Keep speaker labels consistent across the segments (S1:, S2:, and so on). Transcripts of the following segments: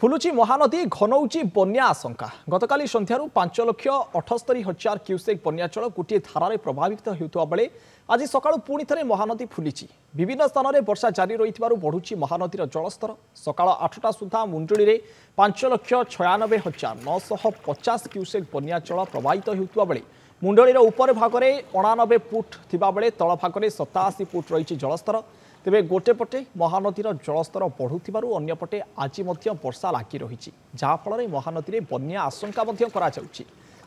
S1: फुलुची महानदी घनौची बन्या आशंका गतकाली संध्यारू 5,78,000 क्यूसेक बन्याचल गोटे धारारे प्रभावित होता बेले आज सकाळू पुणी थरे महानदी फुलिची विभिन्न स्थान में वर्षा जारी रही बढ़ुची महानदीर जलस्तर सकाळ 8टा सुधा मुंडुली में 5,96,950 क्यूसेक बन्याचल प्रभावित होता बेले मुंडलीर उपर भाग में 89 फुट थिबा बेले तल भाग में 87 फुट रही जलस्तर तेबे गोटे पटे महानदीर जलस्तर बढ़ुथिबारु अन्य पटे आज वर्षा लागी रही जहाँफल महानदी में बन्या आशंका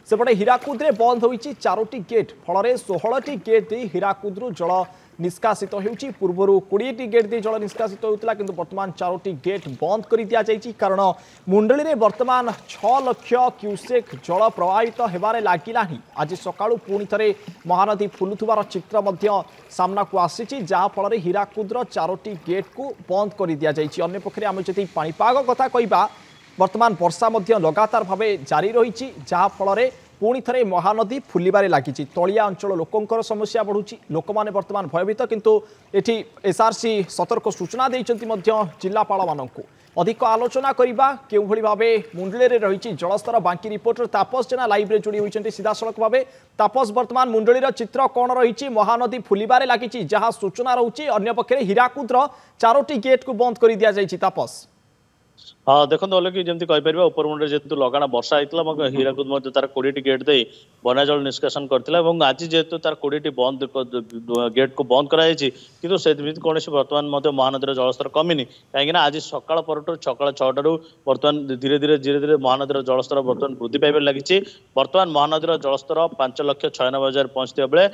S1: सेपटे हीराकुद में बंद होईची 4टी गेट फल 16टी गेट दे हीराकुद्रु जल निष्कासित होउची पूर्वरु 20टी गेट दे जल निष्कासित होउतला किंतु वर्तमान 4टी गेट बंद कर दिया जायची कारण मुंडली में वर्तमान 6 लाख क्यूसेक जल प्रवाहित हेबारे लागिलानी आज सकाळू पुणी थरे महानदी फुलुथुबार चित्र मध्य सामना को आसीची जहाँ फल हीराकुद्र 4टी गेट को बंद कर दिया जायची अन्य पक्षरे आमे जति पाणीपाग कथा कहिबा वर्तमान वर्षा लगातार भाव जारी रही जहाँ फल पुणी थे महानदी फुलबारे लगी तलिया अंचल लोकंर समस्या बढ़ुची लोक मैंने वर्तमान भयभीत किंतु एटी एसआरसी सतर्क सूचना देती जिलापाल मानक अधिक आलोचना करवा क्यों भाव मुंडली में रही जलस्तर बांकी रिपोर्टर तापस जेना लाइव जोड़ी होती सीधा सड़क भाव तापस वर्तमान मुंडलीर चित्र कौन रही महानदी फुलबारे लगी जहाँ सूचना रोचे अन्य पक्षे हीराकुद्र 4टी गेट को बंद कर दि जाए तापस
S2: हाँ देखो अलग जमी कहीपर उपरमुंड जेहतु लगाना वर्षा होता हीराकुद तार 20टी गेट दे बना जल निष्कासन करता आज जेहेतु तार 20टी बंद गेट को बंद कराई किंतु से कौन बर्तमान महानदी जलस्तर कमिनी कहीं आज सकाळ पर सकाळ 6टारू बर्तमान धीरे धीरे महानदी जलस्तर बर्तमान वृद्धि पाइब लगी बर्तमान महानदी जलस्तर 5,96,000 पहुंचता बेले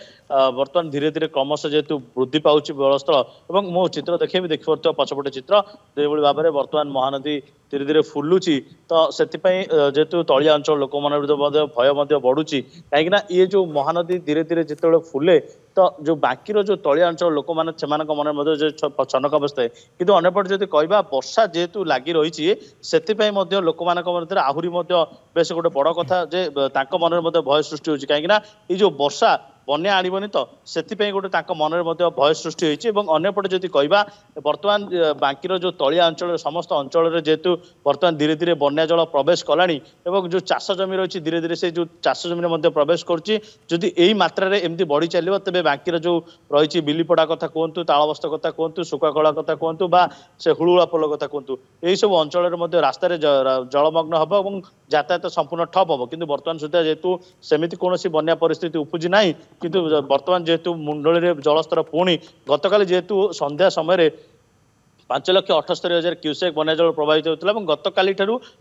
S2: बर्तमान धीरे धीरे क्रमश जेहेतु वृद्धि पाँच जलस्तर और मो चित्र देखिए देखिए पछपटे चित्र जो भाव में बर्तमान महानदी धीरे धीरे फुलुची तो से जेहेतु तलिया अंचल लोक भय बढ़ुची कहीं ये जो महानदी धीरे धीरे जिते फुले तो जो बाकीर जो तलिया अंचल लोक मैंने मन छनक बसता कि अंपटे जब कह वर्षा जेहेतु लगी रही से लोक मध्य आहरी बेस गोटे बड़ कथा जे मन में भय सृष्टि होती कहीं ये जो वर्षा बन्या आणबनी तो से गोटे मन में भय सृष्टि होती अंपटे जब कह बर्तमान बांकीर जो तलिया अंचल समस्त अंचल जेहेतु बर्तमान धीरे धीरे बन्या जल प्रवेश कलानी जो चाष जमी रही धीरे धीरे से जो चाष जमी में प्रवेश करुँची यही मात्रा एमती बढ़ी चलो तेज बांकीर जो रही बिलीपड़ा कथा कहतु तालबस्त कथा कहतु सुकाकला कथा कहतु बा से हुलुला पोल कथा कहतु यही सब अंचल रास्त जलमग्न हम और यातायात संपूर्ण ठप हम कि बर्तमान सुधा जेहेतु सेमती कौन बन्या परिस्थिति उपजी ना किंतु बर्तमान जेहेतु मुंडली में जलस्तर पुणी गतकाली जेहेतु संध्या समय 5,78,000 क्यूसेक बन्याजल प्रभावित होता है गतकाली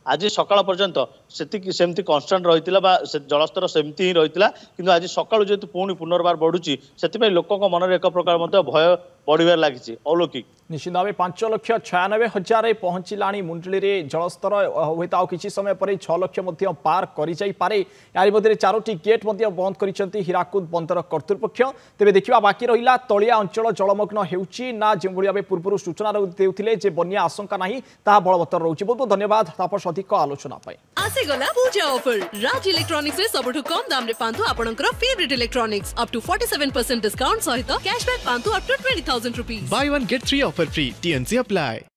S2: आज सकाळ पर्यंत सेमती कन्स्टांट रही जलस्तर सेमती ही रही किंतु आज सकाळू जेहेतु पुणी पुनर्बार बढ़ुची से लोकों मन में एक प्रकार भय बढ़िबार लगी अलौकिक
S1: निश्चित भाव 5,96,000 पहुंचला मुंडली में जलस्तर हुए किसी समय पर 6 लाख पार करे यार मध्य 4टी गेट बंद कर हीराकुद बंदर कर्तृपक्ष तेज देखा बाकी रहा तलिया अंचल जलमग्न होना जो भाव पूर्व सूचना देते बन्या आशंका ना बलवत्तर रोचे बहुत बहुत धन्यवाद तापस अधिक आलोचना
S3: आसीगला पूजा ऑफर राज इलेक्ट्रॉनिक्स रे सबठु कम दाम रे पांतु आपनकर favourite electronics up to 47% discount सहित कैशबैक पांतु up to 20,000 rupees
S4: Buy one get 3 offer free. TNC apply.